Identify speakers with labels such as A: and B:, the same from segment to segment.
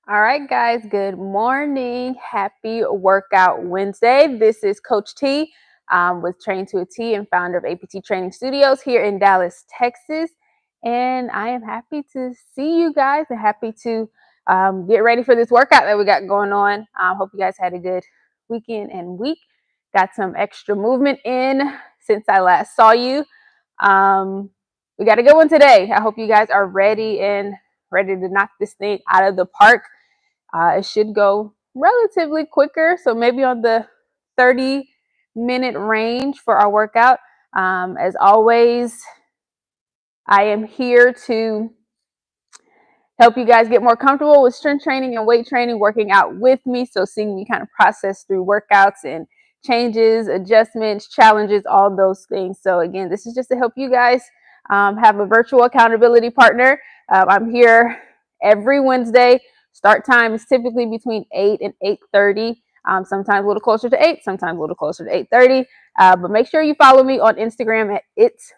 A: All right, guys, good morning. Happy Workout Wednesday. This is Coach T with Train to a T and founder of APT Training Studios here in Dallas, Texas. And I am happy to see you guys and happy to get ready for this workout that we got going on. Hope you guys had a good weekend and week. Got some extra movement in since I last saw you. We got a good one today. I hope you guys are ready to knock this thing out of the park. It should go relatively quicker, so maybe on the 30-minute range for our workout. As always, I am here to help you guys get more comfortable with strength training and weight training, working out with me. So seeing me kind of process through workouts and changes, adjustments, challenges, all those things. So again, this is just to help you guys have a virtual accountability partner. I'm here every Wednesday. Start time is typically between 8 and 8:30. Sometimes a little closer to 8, sometimes a little closer to 8:30. But make sure you follow me on Instagram at It's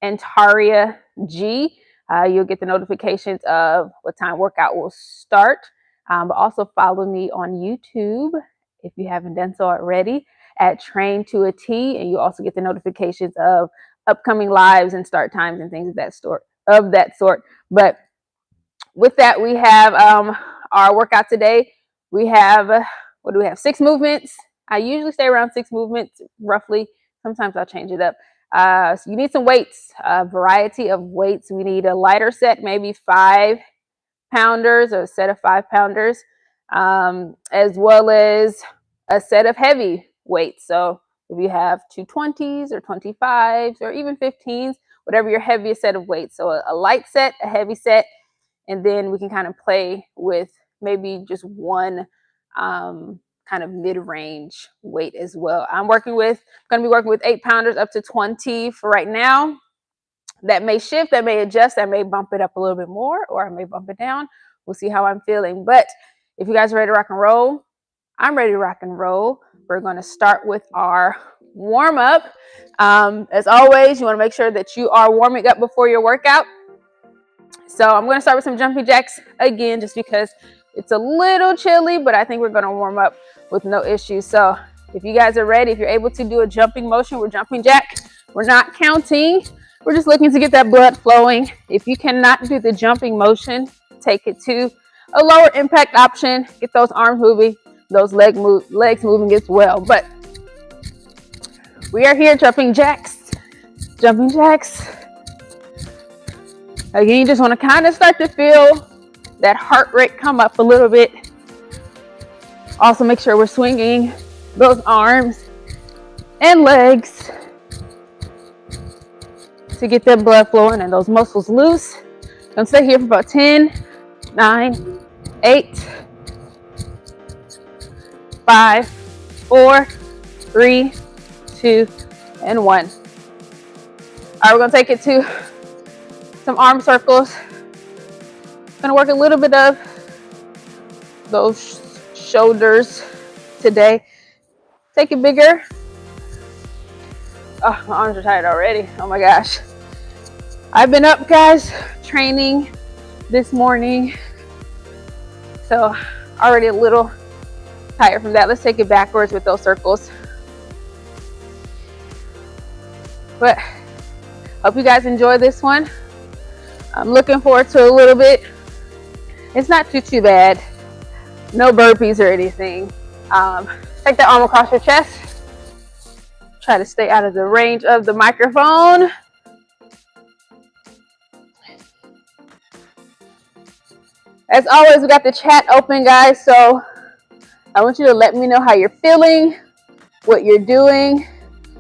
A: Antaria G. You'll get the notifications of what time workout will start. But also follow me on YouTube if you haven't done so already at Train to a T, and you also get the notifications of upcoming lives and start times and things of that sort. But with that, we have our workout today. We have 6 movements. I usually stay around 6 movements roughly. Sometimes I'll change it up. So you need some weights, a variety of weights. We need a lighter set, maybe 5-pounders or a set of 5-pounders, as well as a set of heavy weights. So if you have 220s or 25s or even 15s, whatever your heaviest set of weights. So a light set, a heavy set, and then we can kind of play with maybe just one kind of mid-range weight as well. I'm going to be working with 8-pounders up to 20 for right now. That may shift, that may adjust, that may bump it up a little bit more, or I may bump it down. We'll see how I'm feeling. But if you guys are ready to rock and roll, I'm ready to rock and roll. We're going to start with our warm-up. As always, you want to make sure that you are warming up before your workout. So I'm going to start with some jumping jacks again, just because it's a little chilly, but I think we're going to warm up with no issues. So if you guys are ready, if you're able to do a jumping motion, we're jumping jack. We're not counting. We're just looking to get that blood flowing. If you cannot do the jumping motion, take it to a lower impact option. Get those arms moving, those legs moving as well. But we are here jumping jacks. Jumping jacks. Again, you just want to kind of start to feel that heart rate come up a little bit. Also make sure we're swinging those arms and legs to get that blood flowing and those muscles loose. Gonna stay here for about 10, 9, 8, 5, 4, 3, 2, and 1. All right, we're gonna take it to some arm circles. Gonna work a little bit of those shoulders today. Take it bigger. Oh, my arms are tired already. Oh my gosh. I've been up, guys, training this morning. So already a little tired from that. Let's take it backwards with those circles. But hope you guys enjoy this one. I'm looking forward to a little bit. It's not too bad. No burpees or anything. Take that arm across your chest. Try to stay out of the range of the microphone. As always, we got the chat open, guys. So I want you to let me know how you're feeling, what you're doing,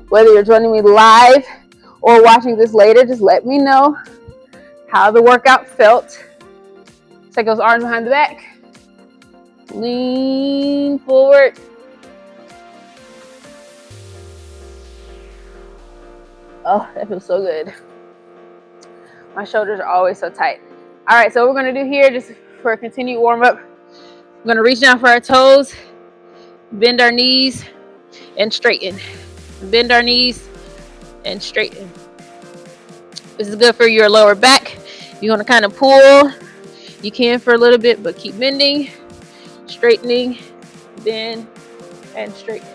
A: whether you're joining me live or watching this later. Just let me know how the workout felt. Take those arms behind the back. Lean forward. Oh, that feels so good. My shoulders are always so tight. All right, so what we're gonna do here, just for a continued warm up, we're gonna reach down for our toes, bend our knees, and straighten. Bend our knees and straighten. This is good for your lower back. You want to kind of pull. You can for a little bit, but keep bending. straightening, bend, and straighten.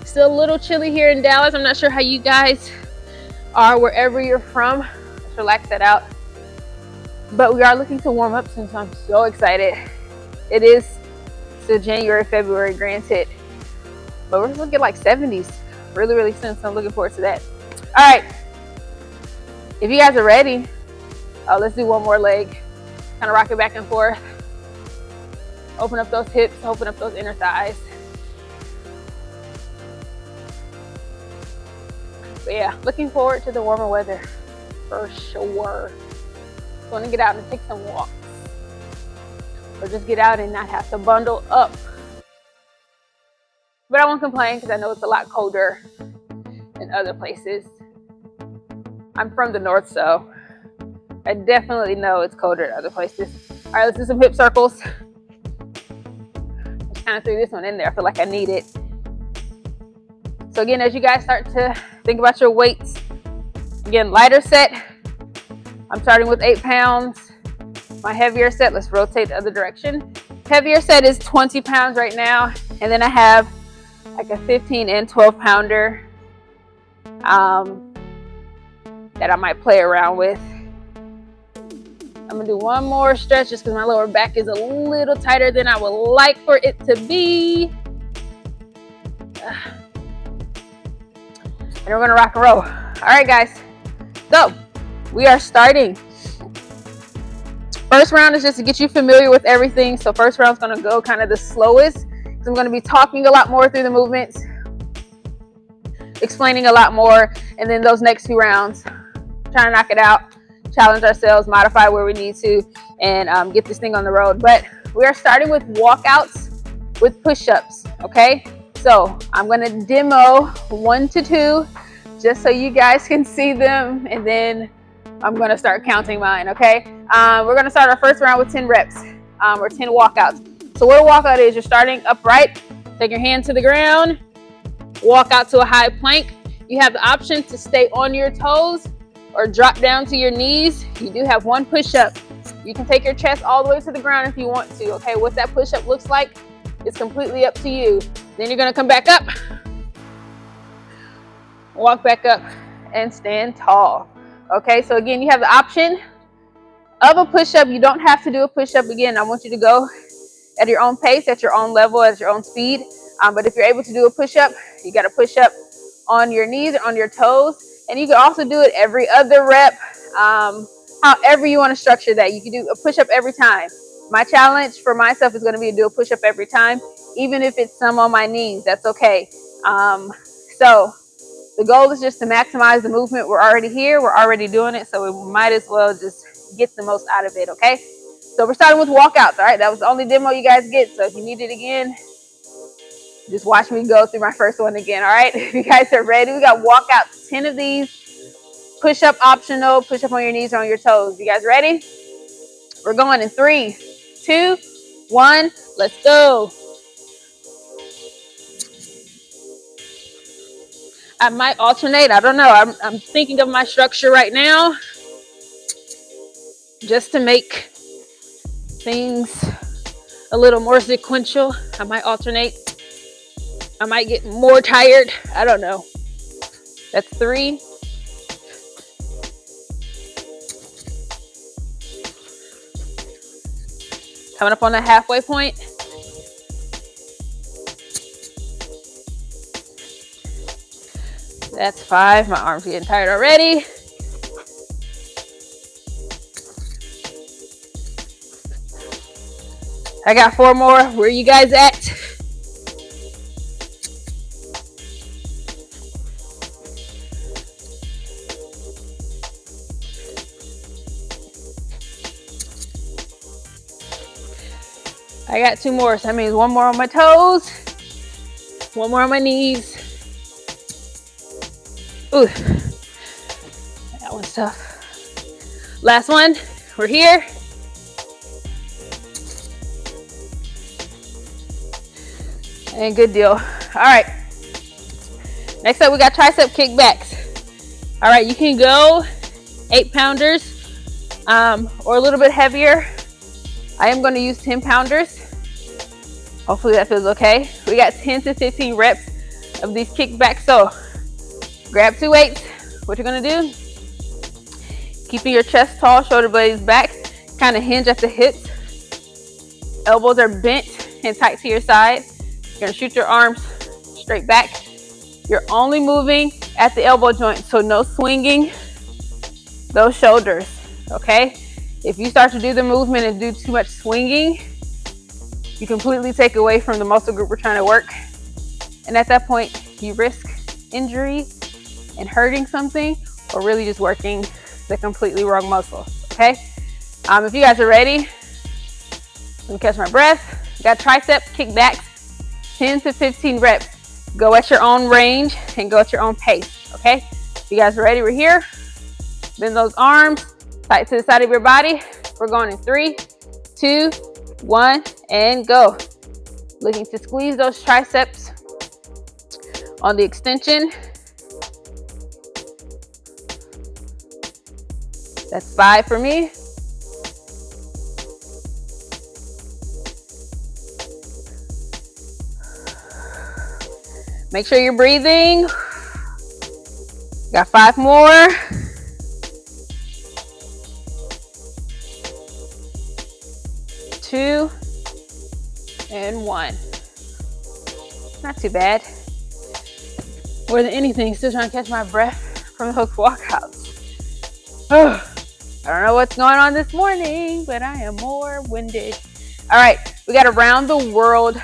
A: Still a little chilly here in Dallas. I'm not sure how you guys are wherever you're from. Let's relax that out. But we are looking to warm up soon, so I'm so excited. It is still January, February, granted, but we're looking like 70s really, really soon, so I'm looking forward to that. All right, if you guys are ready, let's do one more leg. Kind of rock it back and forth. Open up those hips, open up those inner thighs. But yeah, looking forward to the warmer weather for sure. Want to get out and take some walks, or just get out and not have to bundle up. But I won't complain because I know it's a lot colder in other places. I'm from the north, so I definitely know it's colder in other places. All right, let's do some hip circles. Just kind of threw this one in there. I feel like I need it. So again, as you guys start to think about your weights, again, lighter set. I'm starting with 8 pounds. My heavier set, let's rotate the other direction. Heavier set is 20 pounds right now. And then I have like a 15 and 12 pounder that I might play around with. I'm gonna do one more stretch just because my lower back is a little tighter than I would like for it to be. And we're gonna rock and roll. All right, guys. So we are starting. First round is just to get you familiar with everything. So first round is gonna go kind of the slowest. So I'm gonna be talking a lot more through the movements, explaining a lot more, and then those next 2 rounds, trying to knock it out, challenge ourselves, modify where we need to, and get this thing on the road. But we are starting with walkouts with push-ups, okay? So I'm gonna demo 1 to 2 just so you guys can see them, and then I'm gonna start counting mine, okay? We're gonna start our first round with 10 reps, or 10 walkouts. So what a walkout is, you're starting upright, take your hand to the ground, walk out to a high plank. You have the option to stay on your toes or drop down to your knees. You do have 1 push-up. You can take your chest all the way to the ground if you want to, okay? What that push-up looks like is completely up to you. Then you're gonna come back up, walk back up, and stand tall. Okay, so again, you have the option of a push-up. You don't have to do a push-up. Again, I want you to go at your own pace, at your own level, at your own speed. But if you're able to do a push-up, you got to push up on your knees or on your toes. And you can also do it every other rep, however you want to structure that. You can do a push-up every time. My challenge for myself is going to be to do a push-up every time, even if it's some on my knees, that's okay. So the goal is just to maximize the movement. We're already here, we're already doing it, so we might as well just get the most out of it, okay? So we're starting with walkouts, all right? That was the only demo you guys get, so if you need it again, just watch me go through my first one again, all right? If you guys are ready, we got walkouts, 10 of these, push-up optional, push up on your knees or on your toes. You guys ready? We're going in 3, 2, 1, let's go. I might alternate, I don't know. I'm thinking of my structure right now just to make things a little more sequential. I might alternate. I might get more tired. I don't know. That's 3. Coming up on the halfway point. That's 5. My arms getting tired already. I got 4 more. Where you guys at? I got 2 more, so that means 1 more on my toes, 1 more on my knees. Ooh, that one's tough. Last one, we're here. And good deal. All right, next up we got tricep kickbacks. All right, you can go 8 pounders or a little bit heavier. I am going to use 10 pounders. Hopefully that feels okay. We got 10 to 15 reps of these kickbacks. So grab 2 weights. What you're going to do, keeping your chest tall, shoulder blades back, kind of hinge at the hips. Elbows are bent and tight to your side. You're going to shoot your arms straight back. You're only moving at the elbow joint, so no swinging those shoulders, okay? If you start to do the movement and do too much swinging, you completely take away from the muscle group we're trying to work. And at that point, you risk injury and hurting something, or really just working the completely wrong muscle, okay? If you guys are ready, let me catch my breath. You got tricep kickbacks, 10 to 15 reps. Go at your own range and go at your own pace, okay? If you guys are ready, we're here. Bend those arms tight to the side of your body. We're going in 3, 2, 1, and go. Looking to squeeze those triceps on the extension. That's 5 for me. Make sure you're breathing. Got 5 more. Two and 1. Not too bad. More than anything, still trying to catch my breath from those walkouts. I don't know what's going on this morning, but I am more winded. All right, we got around the world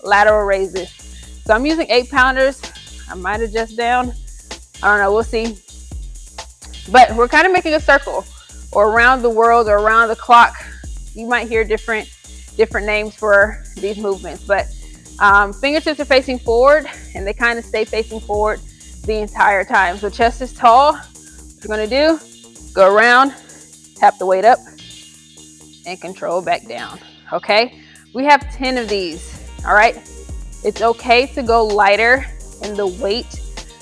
A: lateral raises. So I'm using 8 pounders. I might adjust down. I don't know, we'll see. But we're kind of making a circle, or around the world, or around the clock. You might hear different names for these movements, but fingertips are facing forward, and they kind of stay facing forward the entire time. So chest is tall. What you're gonna do, go around, tap the weight up, and control back down, okay? We have 10 of these, all right? It's okay to go lighter in the weight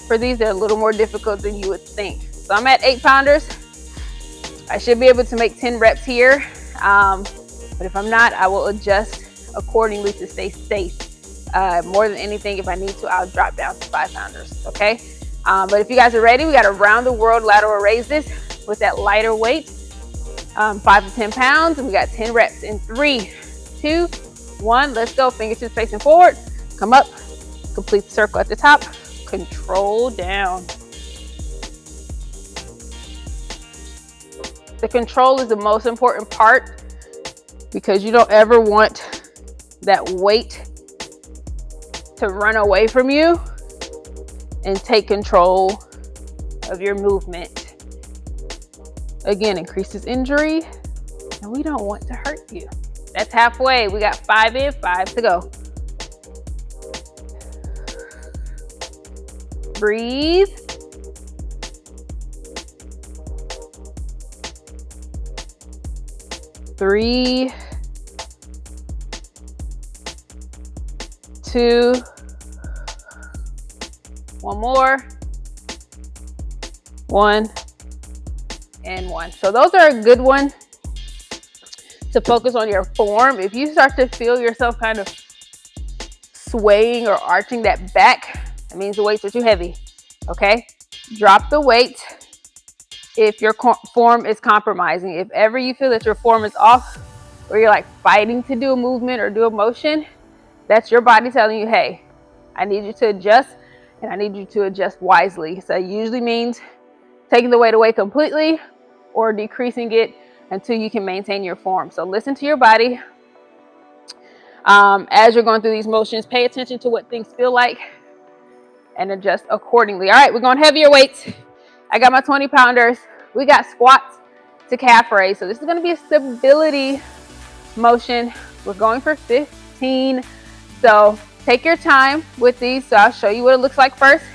A: for these. They're a little more difficult than you would think. So I'm at 8 pounders. I should be able to make 10 reps here. But if I'm not, I will adjust accordingly to stay safe. More than anything, if I need to, I'll drop down to 5 pounders, okay? But if you guys are ready, we got around the world lateral raises with that lighter weight, 5 to 10 pounds, and we got 10 reps in 3, 2, 1, let's go. Fingertips facing forward, come up, complete the circle at the top, control down. The control is the most important part, because you don't ever want that weight to run away from you and take control of your movement. Again, increases injury, and we don't want to hurt you. That's halfway. We got 5 in, 5 to go. Breathe. Three, 2, 1 more, 1, and 1. So those are a good one to focus on your form. If you start to feel yourself kind of swaying or arching that back, that means the weights are too heavy, okay? Drop the weight if your form is compromising. If ever you feel that your form is off, or you're like fighting to do a movement or do a motion, that's your body telling you, hey, I need you to adjust, and I need you to adjust wisely. So it usually means taking the weight away completely or decreasing it until you can maintain your form. So listen to your body. As you're going through these motions, pay attention to what things feel like and adjust accordingly. All right, we're going heavier weights. I got my 20 pounders. We got squats to calf raise. So this is going to be a stability motion. We're going for 15. So take your time with these. So I'll show you what it looks like first.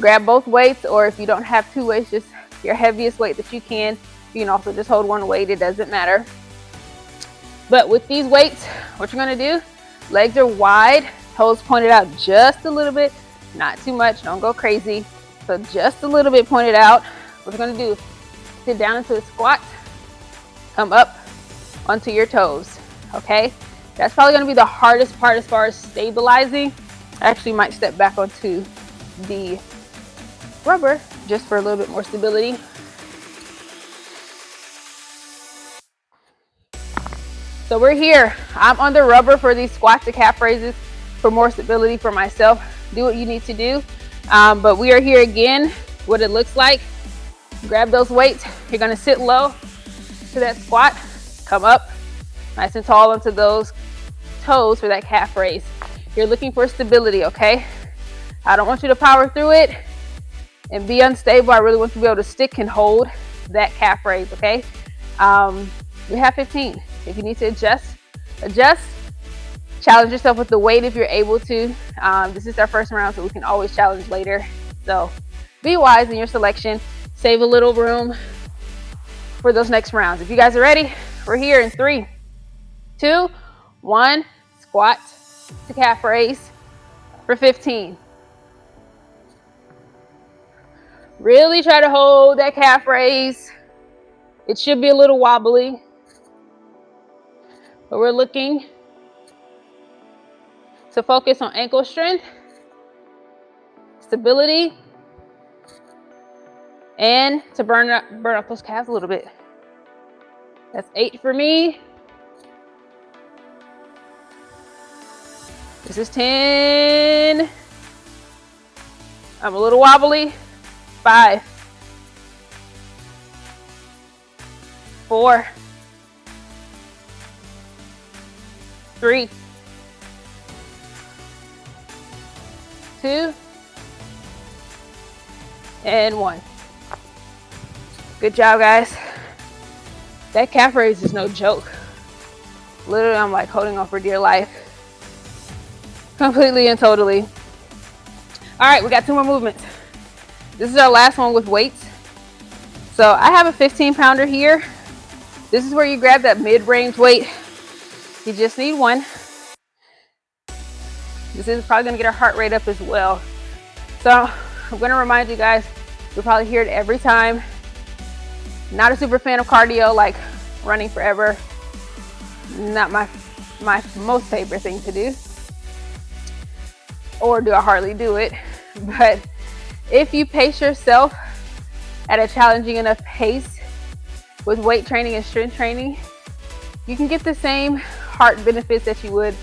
A: Grab both weights, or if you don't have 2 weights, just your heaviest weight that you can. You can also just hold 1 weight. It doesn't matter. But with these weights, what you're going to do, legs are wide, toes pointed out just a little bit, not too much. Don't go crazy. So just a little bit pointed out. What you're going to do, sit down into a squat, come up onto your toes. okay? That's probably gonna be the hardest part as far as stabilizing. I actually might step back onto the rubber just for a little bit more stability. So we're here. I'm on the rubber for these squat to calf raises for more stability for myself. Do what you need to do. But we are here again. What it looks like. Grab those weights. You're gonna sit low to that squat. Come up nice and tall onto those toes for that calf raise. You're looking for stability, okay? I don't want you to power through it and be unstable. I really want you to be able to stick and hold that calf raise, okay? We have 15. If you need to adjust. Challenge yourself with the weight if you're able to. This is our first round, so we can always challenge later. So be wise in your selection. Save a little room for those next rounds. If you guys are ready, we're here in 3, 2, 1. Squat to calf raise for 15. Really try to hold that calf raise. It should be a little wobbly, but we're looking to focus on ankle strength, stability, and to burn up those calves a little bit. That's 8 for me. This is 10. I'm a little wobbly. 5, 4, 3, 2, and 1. Good job, guys. That calf raise is no joke. Literally, I'm like holding on for dear life. Completely and totally. All right, we got 2 more movements. This is our last one with weights. So I have a 15-pounder here. This is where you grab that mid-range weight. You just need 1. This is probably gonna get our heart rate up as well. So I'm gonna remind you guys, you'll probably hear it every time. Not a super fan of cardio, like running forever. Not my most favorite thing to do. Or do I hardly do it. But if you pace yourself at a challenging enough pace with weight training and strength training, you can get the same heart benefits that you would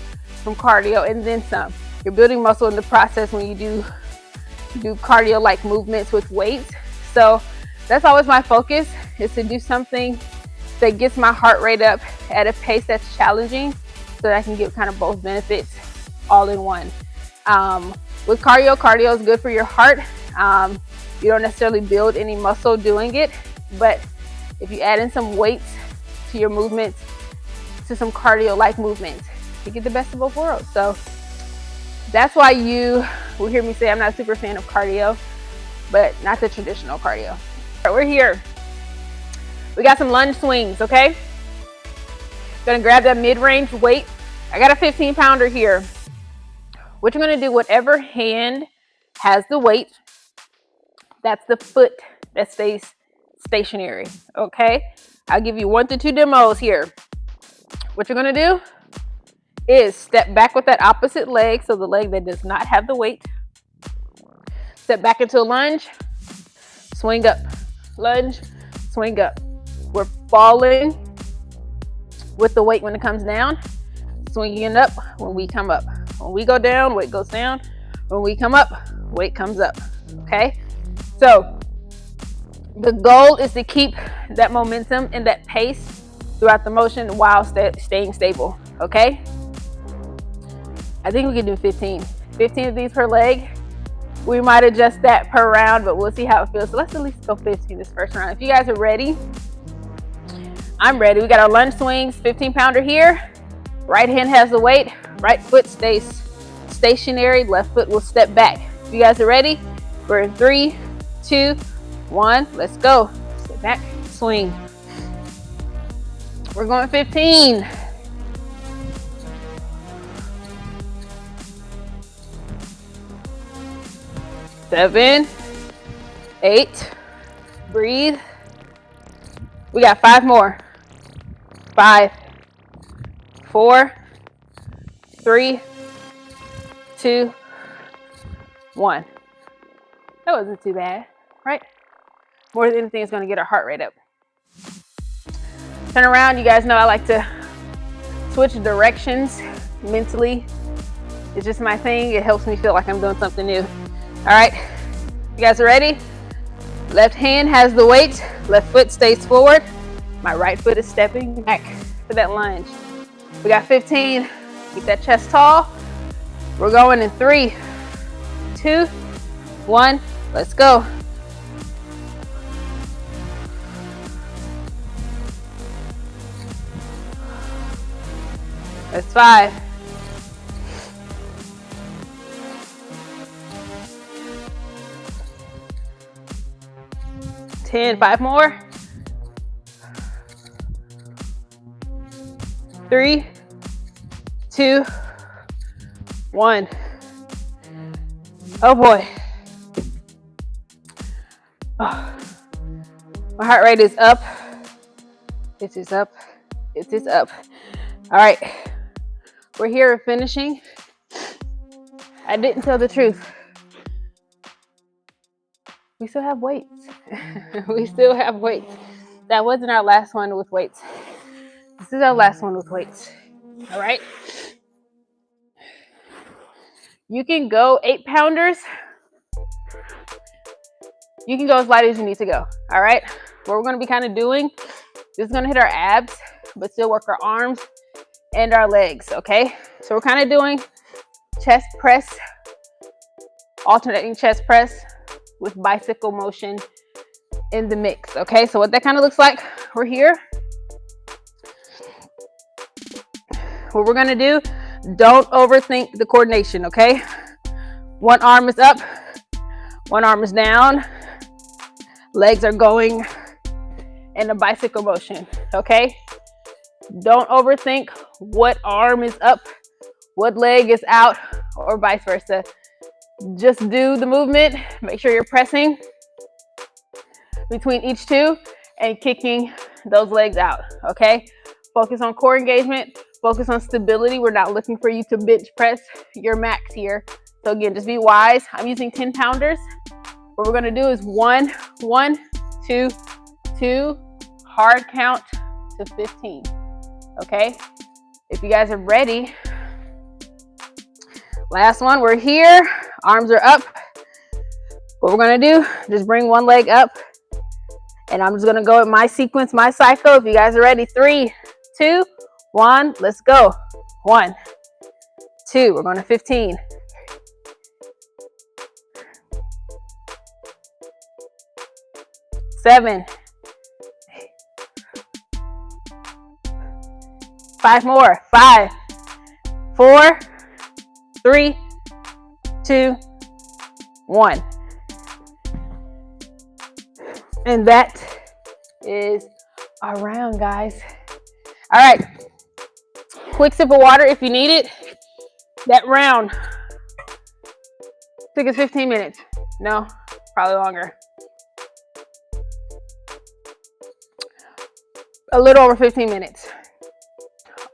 A: from cardio and then some. You're building muscle in the process when you do cardio-like movements with weights. So that's always my focus, is to do something that gets my heart rate up at a pace that's challenging so that I can get kind of both benefits all in one. With cardio is good for your heart. You don't necessarily build any muscle doing it, but if you add in some weights to your movements, to some cardio-like movements, you get the best of both worlds. So that's why you will hear me say I'm not a super fan of cardio, but not the traditional cardio. All right, we're here. We got some lunge swings, okay? Gonna grab that mid-range weight. I got a 15-pounder here. What you're gonna do, whatever hand has the weight, that's the foot that stays stationary, okay? I'll give you 1 to 2 demos here. What you're gonna do is step back with that opposite leg, so the leg that does not have the weight. Step back into a lunge, swing up, lunge, swing up. We're falling with the weight when it comes down, swinging up when we come up. When we go down, weight goes down. When we come up, weight comes up, okay? So the goal is to keep that momentum and that pace throughout the motion while staying stable, okay? I think we can do 15 of these per leg. We might adjust that per round, but we'll see how it feels. So let's at least go 15 this first round. If you guys are ready, I'm ready. We got our lunge swings, 15-pounder here. Right hand has the weight. Right foot stays stationary. Left foot will step back. If you guys are ready, we're in 3, 2, 1. Let's go. Step back, swing. We're going 15. 7, 8, breathe. We got 5 more. 5, 4, 3, 2, 1. That wasn't too bad, right? More than anything, it's going to get our heart rate up. Turn around. You guys know I like to switch directions mentally. It's just my thing. It helps me feel like I'm doing something new. All right, you guys are ready? Left hand has the weight. Left foot stays forward. My right foot is stepping back for that lunge. We got 15. Keep that chest tall. We're going in 3, 2, 1. Let's go. That's 5. 10, 5 more. 3, 2, 1. Oh boy. Oh. My heart rate is up. It is up. It is up. All right. We're here finishing. I didn't tell the truth. We still have weights. We still have weights. That wasn't our last one with weights. This is our last one with weights. All right. You can go 8-pounders. You can go as light as you need to go. All right. What we're going to be kind of doing, this is going to hit our abs, but still work our arms and our legs. Okay. So we're kind of doing chest press, alternating chest press with bicycle motion in the mix. Okay. So what that kind of looks like, we're here. What we're going to do, don't overthink the coordination. Okay. One arm is up, one arm is down. Legs are going in a bicycle motion. Okay. Don't overthink what arm is up, what leg is out, or vice versa. Just do the movement. Make sure you're pressing between each two and kicking those legs out. Okay. Focus on core engagement. Focus on stability. We're not looking for you to bench press your max here. So again, just be wise. I'm using 10-pounders. What we're going to do is 1, 1, 2, 2, hard count to 15. Okay. If you guys are ready, last one, we're here. Arms are up. What we're going to do, just bring one leg up. And I'm just going to go at my sequence, my cycle. If you guys are ready, 3, 2, 1, let's go. 1, 2, we're going to 15. 7. 5 more. 5, 4, 3, 2, 1. And that is our round, guys. All right. Quick sip of water if you need it. That round took us 15 minutes. No, probably longer. A little over 15 minutes.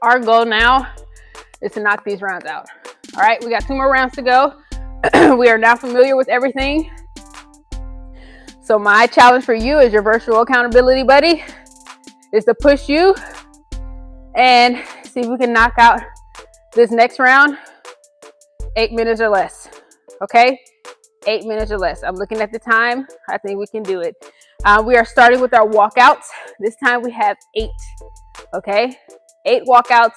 A: Our goal now is to knock these rounds out. All right, we got 2 more rounds to go. We are now familiar with everything. So my challenge for you as your virtual accountability buddy is to push you and see if we can knock out this next round 8 minutes or less. Okay, 8 minutes or less. I'm looking at the time. I think we can do it. We are starting with our walkouts. This time we have 8. Okay, 8 walkouts.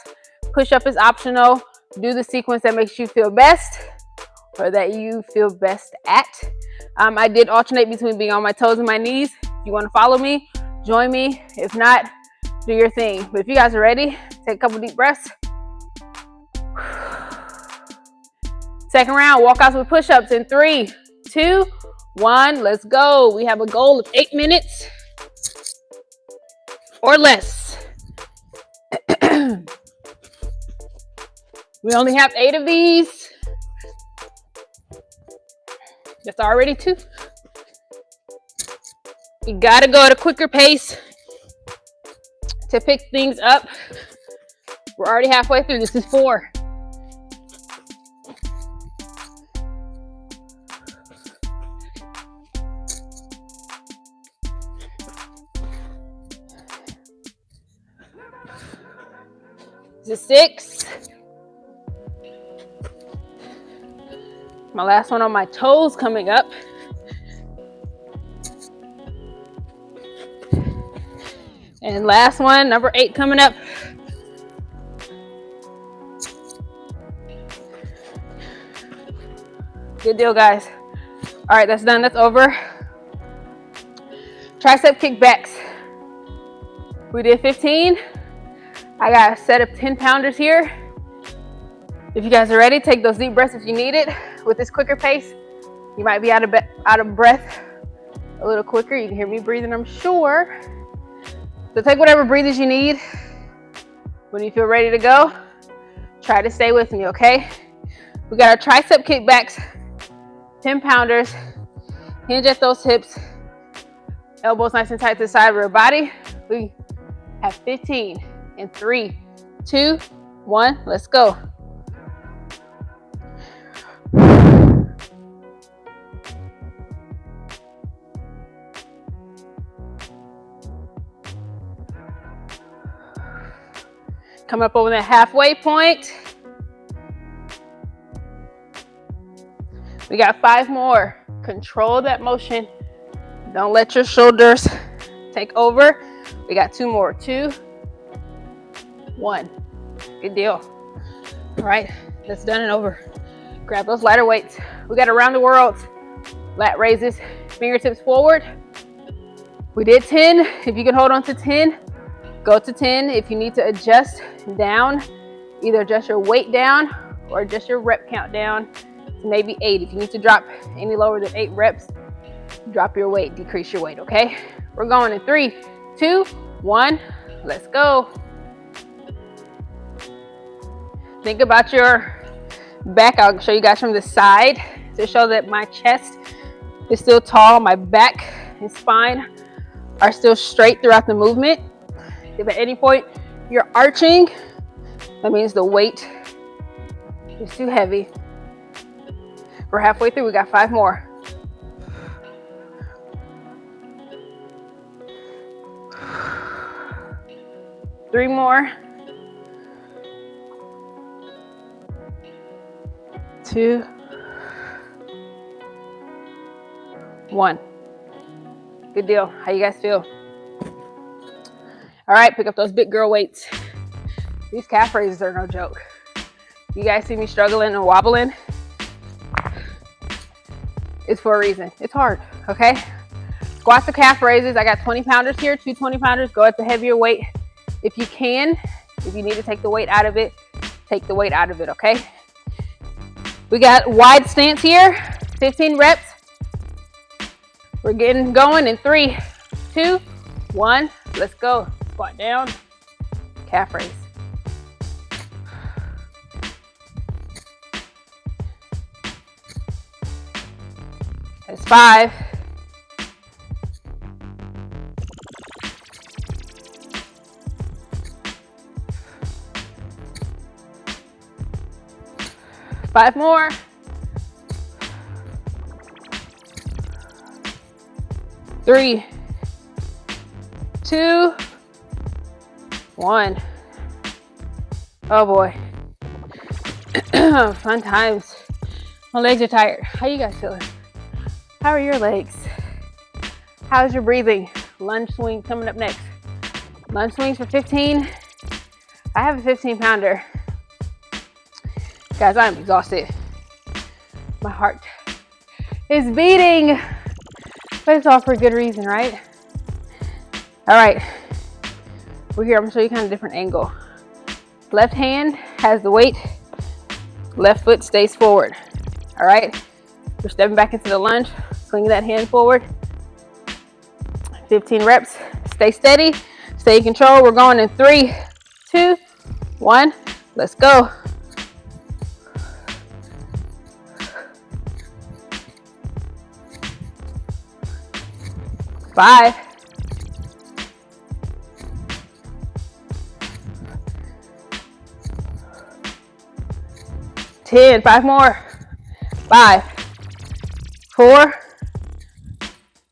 A: Push up is optional. Do the sequence that makes you feel best or that you feel best at. I did alternate between being on my toes and my knees. If you want to follow me, join me. If not, do your thing. But if you guys are ready, take a couple deep breaths. Second round, walkouts with push-ups in 3, 2, 1. Let's go. We have a goal of 8 minutes or less. We only have 8 of these. That's already 2. You gotta go at a quicker pace to pick things up. We're already halfway through. This is 4. This is 6. My last one on my toes coming up. And last one, number 8 coming up. Good deal, guys. All right, that's done. That's over. Tricep kickbacks. We did 15. I got a set of 10 pounders here. If you guys are ready, take those deep breaths if you need it. With this quicker pace, you might be out of breath a little quicker. You can hear me breathing, I'm sure. So take whatever breathers you need. When you feel ready to go, try to stay with me, okay? We got our tricep kickbacks, 10 pounders. Hinge at those hips. Elbows nice and tight to the side of our body. We have 15 in 3, 2, 1. Let's go. Come up over that halfway point. We got 5 more. Control that motion. Don't let your shoulders take over. We got 2 more. 2, 1. Good deal. All right, that's done and over. Grab those lighter weights. We got around the world. Lat raises, fingertips forward. We did 10. If you can hold on to 10, go to 10. If you need to adjust down, either adjust your weight down or adjust your rep count down to maybe 8. If you need to drop any lower than 8 reps, drop your weight, decrease your weight, okay? We're going in 3, 2, 1. Let's go. Think about your back. I'll show you guys from the side to show that my chest is still tall. My back and spine are still straight throughout the movement. If at any point you're arching, that means the weight is too heavy. We're halfway through. We got 5 more. Three more. 2, 1. Good deal. How you guys feel? All right, pick up those big girl weights. These calf raises are no joke. You guys see me struggling and wobbling? It's for a reason. It's hard, okay? Squats to calf raises. I got 20 pounders here, 2 20 pounders. Go at the heavier weight if you can. If you need to take the weight out of it, take the weight out of it, okay? We got wide stance here, 15 reps. We're getting going in 3, 2, 1. Let's go. Squat down, calf raise. That's 5. Five more. 3, 2, 1. Oh boy. Fun times. My legs are tired. How you guys feeling? How are your legs? How's your breathing? Lunge swing coming up next. Lunge swings for 15. I have a 15 pounder. Guys, I'm exhausted. My heart is beating, but it's all for a good reason, right? All right, we're here. I'm gonna show you kind of different angle. Left hand has the weight, left foot stays forward. All right, we're stepping back into the lunge, swinging that hand forward. 15 reps, stay steady, stay in control. We're going in 3, 2, 1, let's go. 5, 4, 10, 5 more. 5, 4,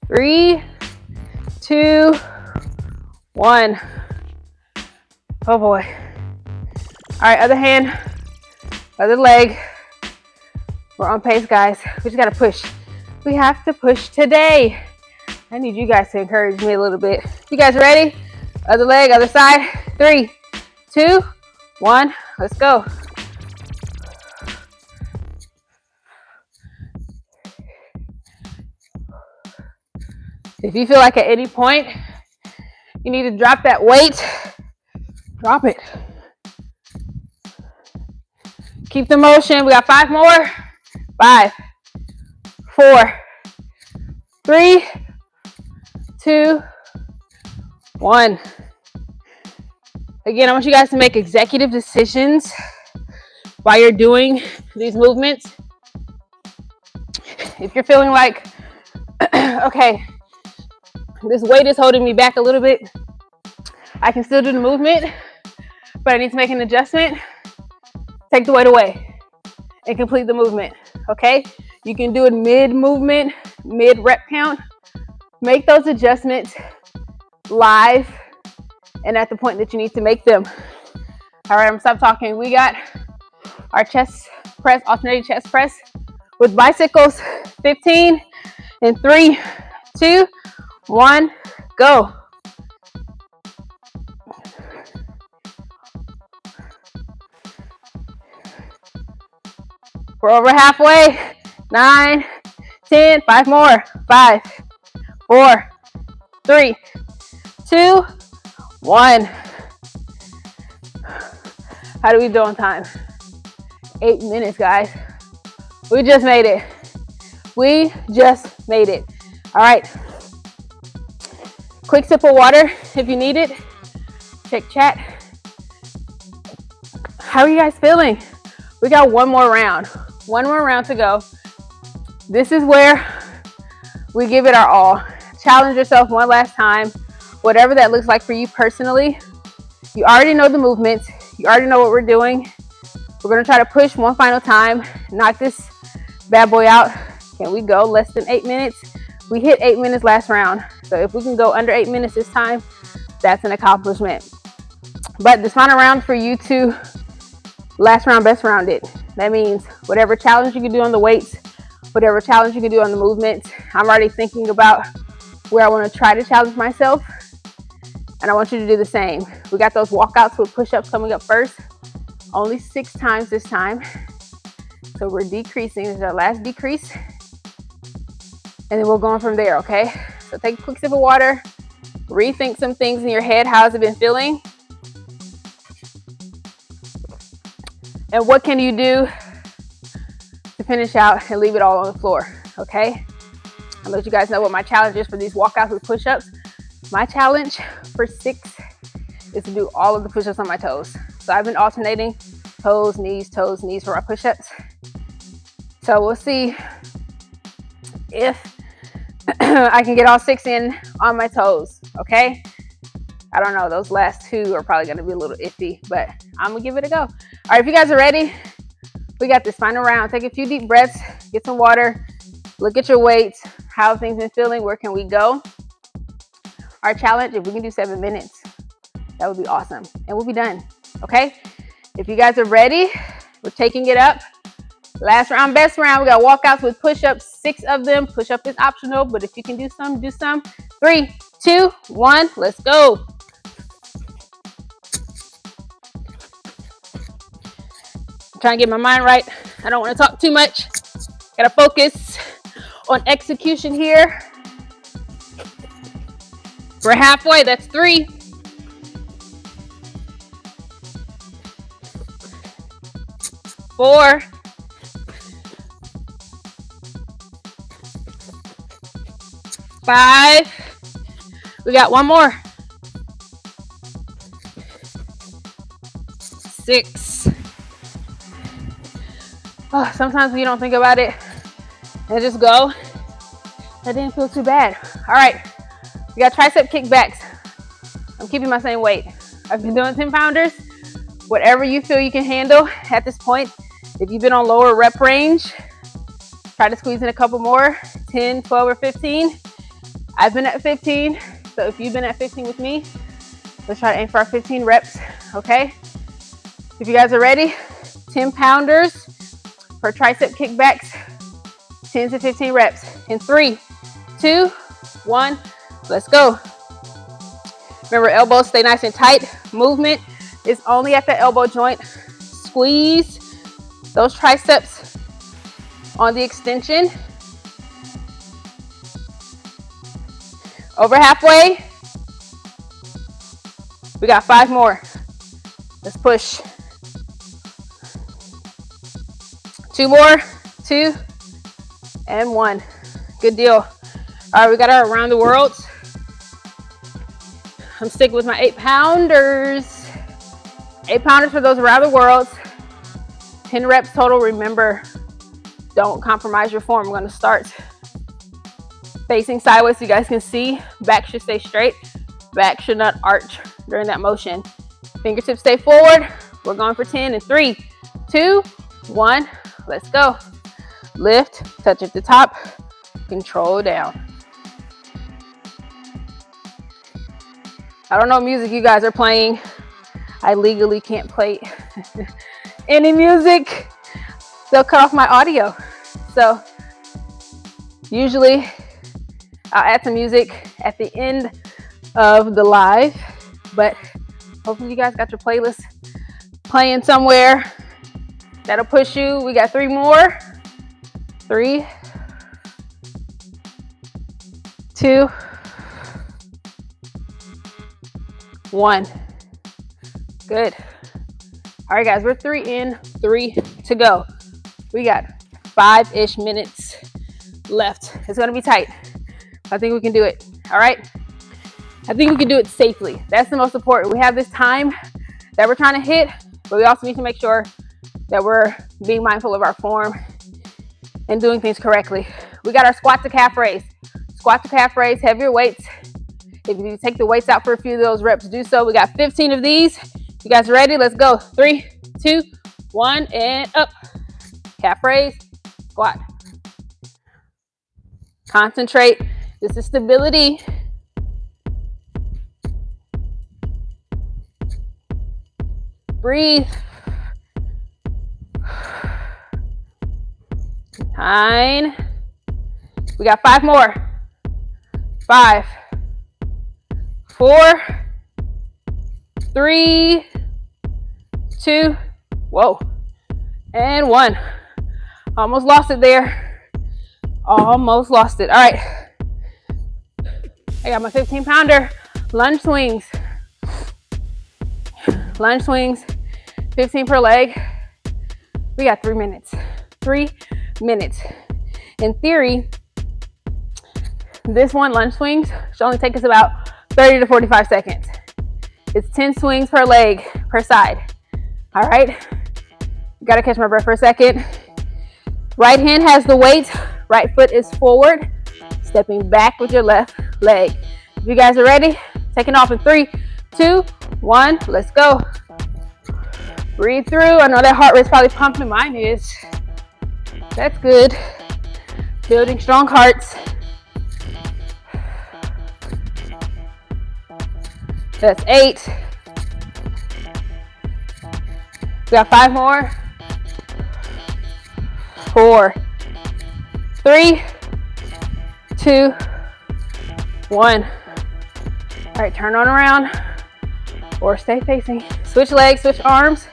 A: 3, 2, 1. Oh boy. All right, other hand, other leg. We're on pace, guys. We just gotta push. We have to push today. I need you guys to encourage me a little bit. You guys ready? Other leg, other side. 3, 2, 1. Let's go. If you feel like at any point you need to drop that weight, drop it. Keep the motion. We got 5 more. 5, 4, 3, 2, 1. Again, I want you guys to make executive decisions while you're doing these movements. If you're feeling like, okay, this weight is holding me back a little bit, I can still do the movement, but I need to make an adjustment. Take the weight away and complete the movement, okay? You can do it mid-movement, mid-rep count. Make those adjustments live and at the point that you need to make them. All right, I'm gonna stop talking. We got our chest press, alternating chest press with bicycles, 15 in 3, 2, 1, go. We're over halfway. 9, 10, 5 more. 5, 4, 3, 2, 1. How do we do on time? 8 minutes, guys. We just made it. We just made it. All right. Quick sip of water if you need it. Check chat. How are you guys feeling? We got one more round. One more round to go. This is where we give it our all. Challenge yourself one last time, whatever that looks like for you personally. You already know the movements. You already know what we're doing. We're gonna try to push one final time, knock this bad boy out. Can we go less than 8 minutes? We hit 8 minutes last round. So if we can go under 8 minutes this time, that's an accomplishment. But this final round for you to last round, best round it. That means whatever challenge you can do on the weights, whatever challenge you can do on the movements. I'm already thinking about where I want to try to challenge myself, and I want you to do the same. We got those walkouts with push-ups coming up first. Only 6 times this time. So we're decreasing. This is our last decrease. And then we'll go on from there, okay? So take a quick sip of water. Rethink some things in your head. How has it been feeling? And what can you do to finish out and leave it all on the floor, okay? I'll let you guys know what my challenge is for these walkouts with push-ups. My challenge for 6 is to do all of the push-ups on my toes. So I've been alternating toes, knees for my push-ups. So we'll see if I can get all 6 in on my toes, okay? I don't know, those last 2 are probably gonna be a little iffy, but I'm gonna give it a go. All right, if you guys are ready, we got this final round. Take a few deep breaths, get some water, look at your weights, how things been feeling, where can we go? Our challenge, if we can do 7 minutes, that would be awesome. And we'll be done, okay? If you guys are ready, we're taking it up. Last round, best round. We got walkouts with push-ups, 6 of them. Push-up is optional, but if you can do some, do some. 3, 2, 1, let's go. I'm trying to get my mind right. I don't want to talk too much. Gotta focus on execution here. We're halfway, that's 3. 4. 5. We got one more. 6. Oh, sometimes when you don't think about it and just go, that didn't feel too bad. All right, we got tricep kickbacks. I'm keeping my same weight. I've been doing 10 pounders. Whatever you feel you can handle at this point. If you've been on lower rep range, try to squeeze in a couple more, 10, 12, or 15. I've been at 15, so if you've been at 15 with me, let's try to aim for our 15 reps, okay? If you guys are ready, 10 pounders for tricep kickbacks, 10 to 15 reps. In 3, 2, 1, let's go. Remember, elbows stay nice and tight. Movement is only at the elbow joint. Squeeze those triceps on the extension. Over halfway. We got 5 more. Let's push. 2 more, 2, and 1. Good deal. All right, we got our around the world. I'm sticking with my 8 pounders. 8 pounders for those around the world. 10 reps total. Remember, don't compromise your form. I'm going to start facing sideways so you guys can see. Back should stay straight. Back should not arch during that motion. Fingertips stay forward. We're going for 10 in 3, 2, 1. Let's go. Lift, touch at the top, control down. I don't know what music you guys are playing. I legally can't play any music. They'll cut off my audio. So usually I'll add some music at the end of the live, but hopefully you guys got your playlist playing somewhere. That'll push you. We got 3 more. 3, 2, 1. Good. All right, guys, we're 3 in, 3 to go. We got 5-ish minutes left. It's gonna be tight. I think we can do it. All right. I think we can do it safely. That's the most important. We have this time that we're trying to hit, but we also need to make sure that we're being mindful of our form and doing things correctly. We got our squat to calf raise. Squat to calf raise, heavier weights. If you take the weights out for a few of those reps, do so. We got 15 of these. You guys ready? Let's go. 3, 2, 1, and up. Calf raise, squat. Concentrate. This is stability. Breathe. 9. We got 5 more. 5, 4, 3, 2, whoa, and 1. Almost lost it there. Almost lost it. All right. I got my 15 pounder. Lunge swings. Lunge swings. 15 per leg. We got 3 minutes. 3 minutes. In theory, this one lunge swings should only take us about 30 to 45 seconds. It's 10 swings per leg, per side. All right. Gotta catch my breath for a second. Right hand has the weight. Right foot is forward. Stepping back with your left leg. If you guys are ready, taking off in 3, 2, 1. Let's go. Breathe through. I know that heart rate's probably pumping. Mine is. That's good. Building strong hearts. That's 8. We got 5 more. 4, 3, 2, 1. All right, turn on around or stay facing. Switch legs, switch arms.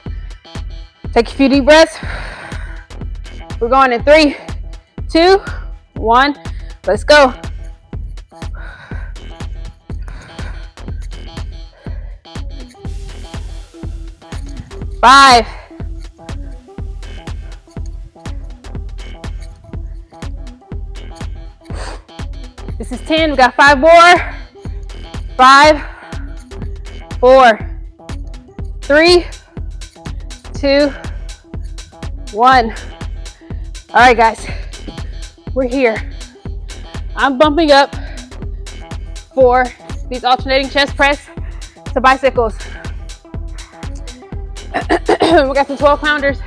A: Take a few deep breaths. We're going in 3, 2, 1. Let's go. Five. This is 10. We got 5 more. 5, 4, 3, 2, 1. All right, guys, we're here. I'm bumping up for these alternating chest press to bicycles. We got some 12 pounders.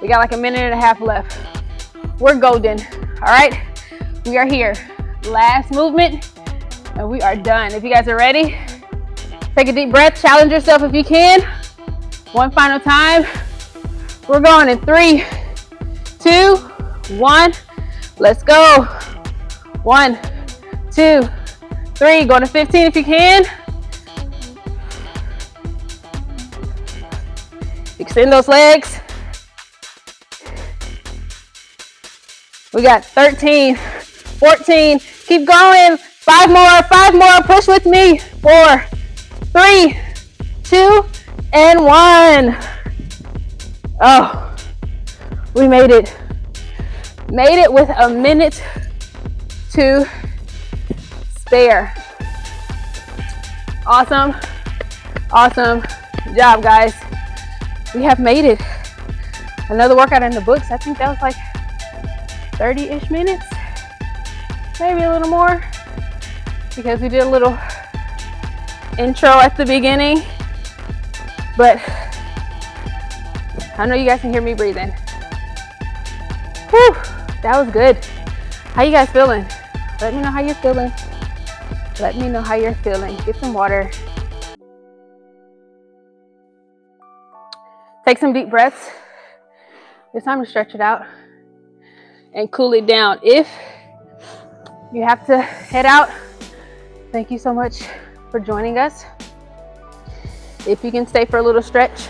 A: We got like a minute and a half left. We're golden. All right, we are here. Last movement, and we are done. If you guys are ready, take a deep breath. Challenge yourself if you can. One final time. We're going in 3, 2, 1. Let's go. 1, 2, 3. Go to 15 if you can. Extend those legs. We got 13, 14. Keep going. 5 more, 5 more. Push with me. 4, 3, 2, and 1. Oh, we made it. Made it with a minute to spare. Awesome. Awesome job, guys. We have made it. Another workout in the books. I think that was like 30-ish minutes. Maybe a little more. Because we did a little intro at the beginning. But I know you guys can hear me breathing. Whew, that was good. How you guys feeling? Let me know how you're feeling. Let me know how you're feeling. Get some water. Take some deep breaths. It's time to stretch it out and cool it down. If you have to head out, thank you so much for joining us. If you can stay for a little stretch,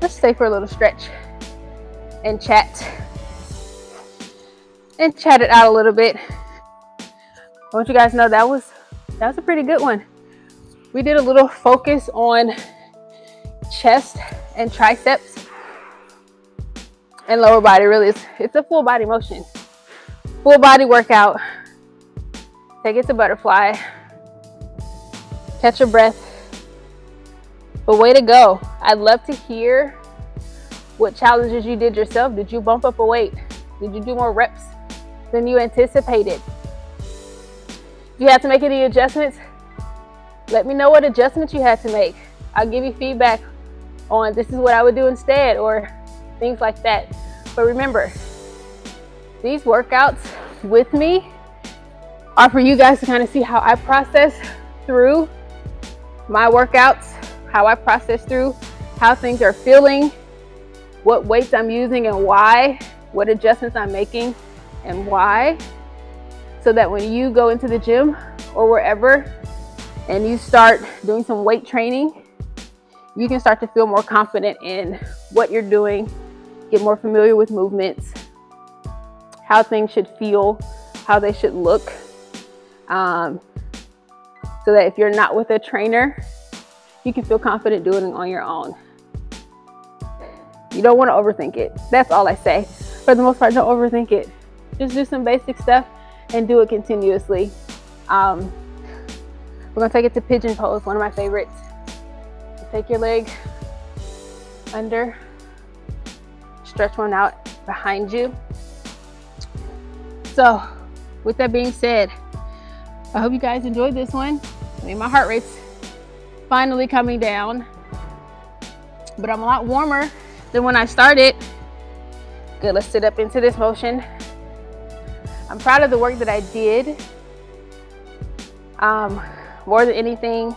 A: let's stay for a little stretch and chat. And chat it out a little bit. I want you guys to know that was a pretty good one. We did a little focus on chest and triceps and lower body. Really, it's a full body motion, full body workout. Take it to butterfly. Catch your breath. But way to go. I'd love to hear what challenges you did yourself. Did you bump up a weight? Did you do more reps than you anticipated? If you had to make any adjustments, let me know what adjustments you had to make. I'll give you feedback on this is what I would do instead, or things like that. But remember, these workouts with me are for you guys to kind of see how I process through my workouts, how I process through how things are feeling, what weights I'm using and why, what adjustments I'm making and why, so that when you go into the gym or wherever and you start doing some weight training, you can start to feel more confident in what you're doing, get more familiar with movements, how things should feel, how they should look, so that if you're not with a trainer, you can feel confident doing it on your own. You don't want to overthink it. That's all I say. For the most part, don't overthink it. Just do some basic stuff and do it continuously. We're gonna take it to pigeon pose, one of my favorites. Take your leg under, stretch one out behind you. So, with that being said, I hope you guys enjoyed this one. I mean, my heart rate's finally coming down, but I'm a lot warmer than when I started. Good, let's sit up into this motion. I'm proud of the work that I did. More than anything,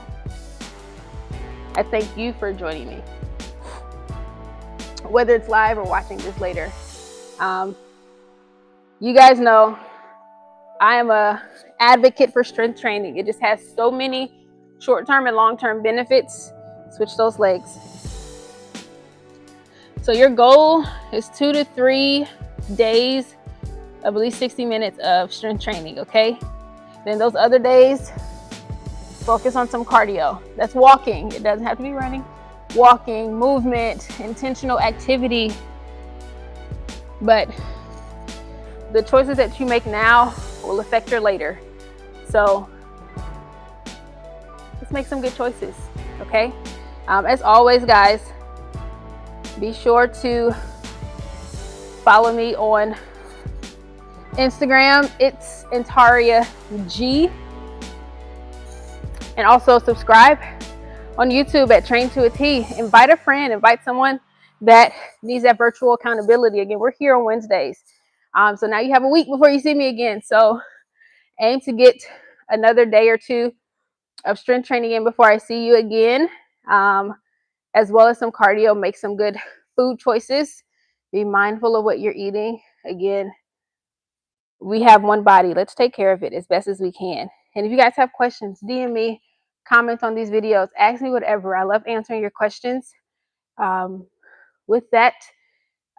A: I thank you for joining me, whether it's live or watching this later. You guys know I am a advocate for strength training. It just has so many short-term and long-term benefits. Switch those legs. So your goal is 2 to 3 days of at least 60 minutes of strength training, okay? Then those other days, focus on some cardio. That's walking. It doesn't have to be running. Walking, movement, intentional activity. But the choices that you make now will affect your later. So let's make some good choices, okay? As always, guys, be sure to follow me on Instagram. It's Antaria G. And also subscribe on YouTube at Train to a T. Invite a friend, invite someone that needs that virtual accountability. Again, we're here on Wednesdays. So now you have a week before you see me again. So aim to get another day or two of strength training in before I see you again, as well as some cardio. Make some good food choices. Be mindful of what you're eating. Again, we have one body. Let's take care of it as best as we can. And if you guys have questions, DM me, comment on these videos, ask me whatever. I love answering your questions. With that,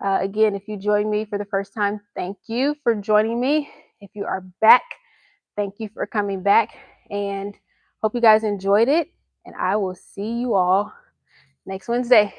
A: again, if you join me for the first time, thank you for joining me. If you are back, thank you for coming back, and hope you guys enjoyed it. And I will see you all next Wednesday.